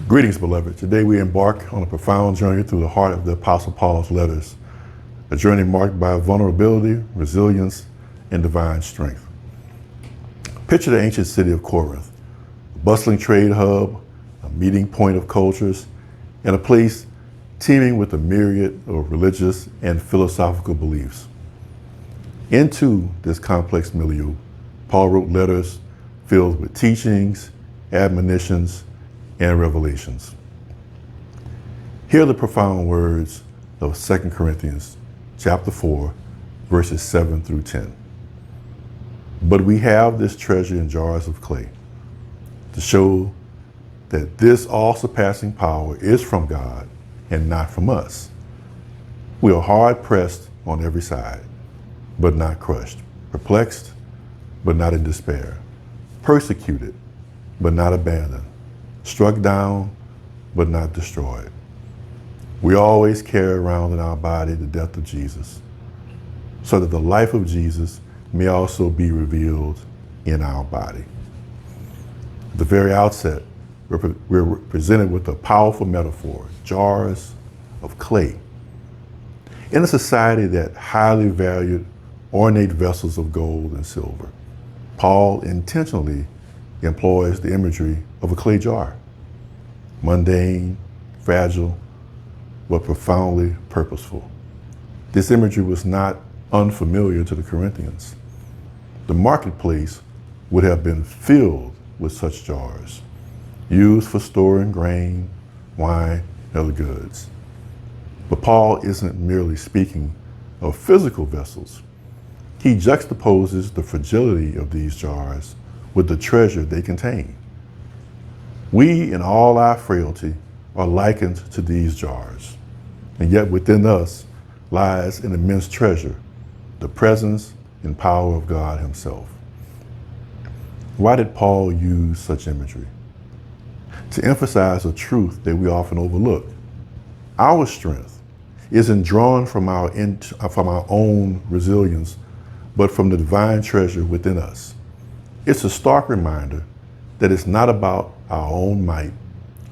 Greetings, beloved. Today we embark on a profound journey through the heart of the Apostle Paul's letters, a journey marked by vulnerability, resilience, and divine strength. Picture the ancient city of Corinth, a bustling trade hub, a meeting point of cultures, and a place teeming with a myriad of religious and philosophical beliefs. Into this complex milieu, Paul wrote letters filled with teachings, admonitions, and revelations. Hear the profound words of 2 Corinthians chapter 4, verses 7 through 10. But we have this treasure in jars of clay to show that this all-surpassing power is from God and not from us. We are hard pressed on every side, but not crushed, perplexed, but not in despair, persecuted, but not abandoned, struck down, but not destroyed. We always carry around in our body the death of Jesus, so that the life of Jesus may also be revealed in our body. At the very outset, we're presented with a powerful metaphor, jars of clay. In a society that highly valued ornate vessels of gold and silver, Paul intentionally employs the imagery of a clay jar. Mundane, fragile, but profoundly purposeful. This imagery was not unfamiliar to the Corinthians. The marketplace would have been filled with such jars, used for storing grain, wine, and other goods. But Paul isn't merely speaking of physical vessels. He juxtaposes the fragility of these jars with the treasure they contain. We, in all our frailty, are likened to these jars, and yet within us lies an immense treasure, the presence and power of God Himself. Why did Paul use such imagery? To emphasize a truth that we often overlook. Our strength isn't drawn from our own resilience, but from the divine treasure within us. It's a stark reminder that it's not about our own might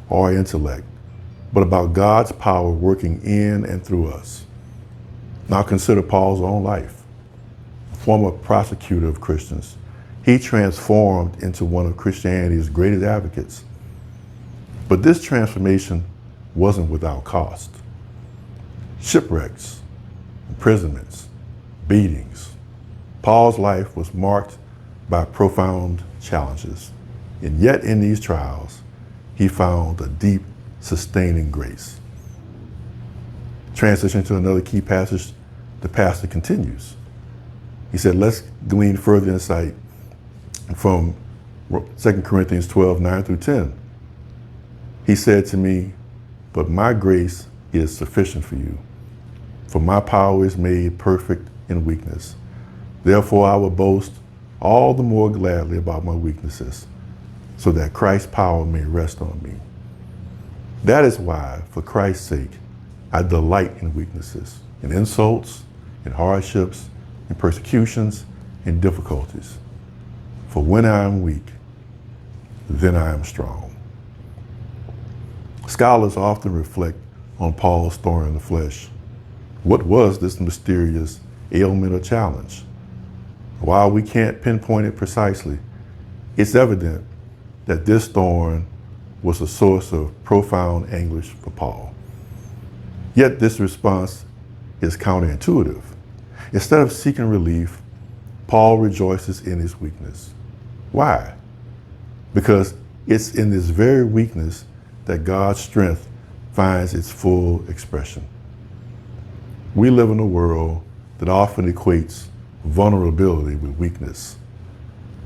or intellect, but about God's power working in and through us. Now consider Paul's own life. A former prosecutor of Christians, he transformed into one of Christianity's greatest advocates. But this transformation wasn't without cost. Shipwrecks, imprisonments, beatings. Paul's life was marked by profound challenges. And yet in these trials, he found a deep, sustaining grace. Transition to another key passage, the pastor continues. He said, let's glean further insight from 2 Corinthians 12, 9 through 10. He said to me, but my grace is sufficient for you, for my power is made perfect in weakness. Therefore I will boast all the more gladly about my weaknesses, so that Christ's power may rest on me. That is why, for Christ's sake, I delight in weaknesses, in insults, in hardships, in persecutions, in difficulties. For when I am weak, then I am strong. Scholars often reflect on Paul's thorn in the flesh. What was this mysterious ailment or challenge? While we can't pinpoint it precisely, it's evident that this thorn was a source of profound anguish for Paul. Yet this response is counterintuitive. Instead of seeking relief, Paul rejoices in his weakness. Why? Because it's in this very weakness that God's strength finds its full expression. We live in a world that often equates vulnerability with weakness.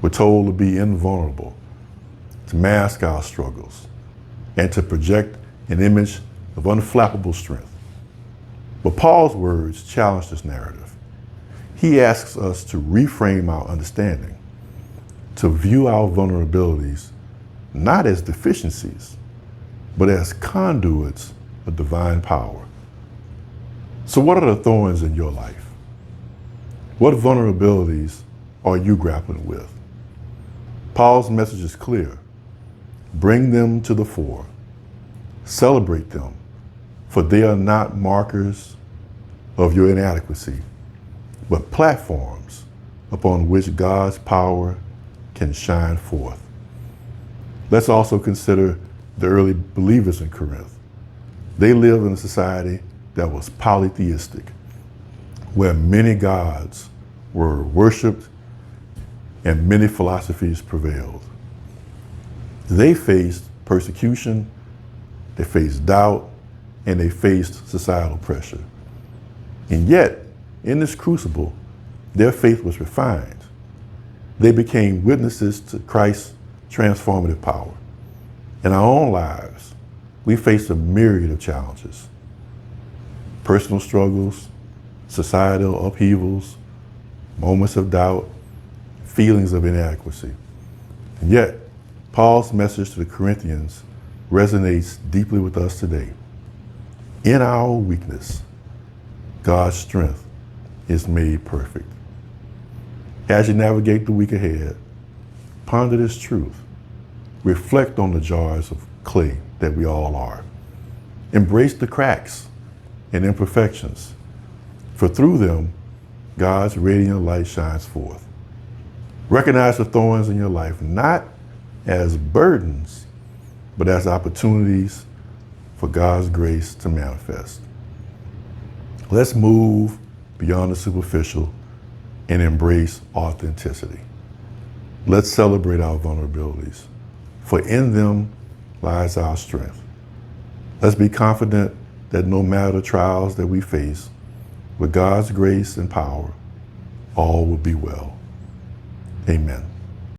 We're told to be invulnerable, to mask our struggles, and to project an image of unflappable strength. But Paul's words challenge this narrative. He asks us to reframe our understanding, to view our vulnerabilities not as deficiencies, but as conduits of divine power. So what are the thorns in your life? What vulnerabilities are you grappling with? Paul's message is clear. Bring them to the fore. Celebrate them, for they are not markers of your inadequacy, but platforms upon which God's power can shine forth. Let's also consider the early believers in Corinth. They lived in a society that was polytheistic, where many gods were worshipped and many philosophies prevailed. They faced persecution, they faced doubt, and they faced societal pressure. And yet, in this crucible, their faith was refined. They became witnesses to Christ's transformative power. In our own lives, we face a myriad of challenges: personal struggles, societal upheavals, moments of doubt, feelings of inadequacy. And yet, Paul's message to the Corinthians resonates deeply with us today. In our weakness, God's strength is made perfect. As you navigate the week ahead, ponder this truth. Reflect on the jars of clay that we all are. Embrace the cracks and imperfections, for through them, God's radiant light shines forth. Recognize the thorns in your life not as burdens, but as opportunities for God's grace to manifest. Let's move beyond the superficial and embrace authenticity. Let's celebrate our vulnerabilities, for in them lies our strength. Let's be confident that no matter the trials that we face, with God's grace and power, all will be well. Amen.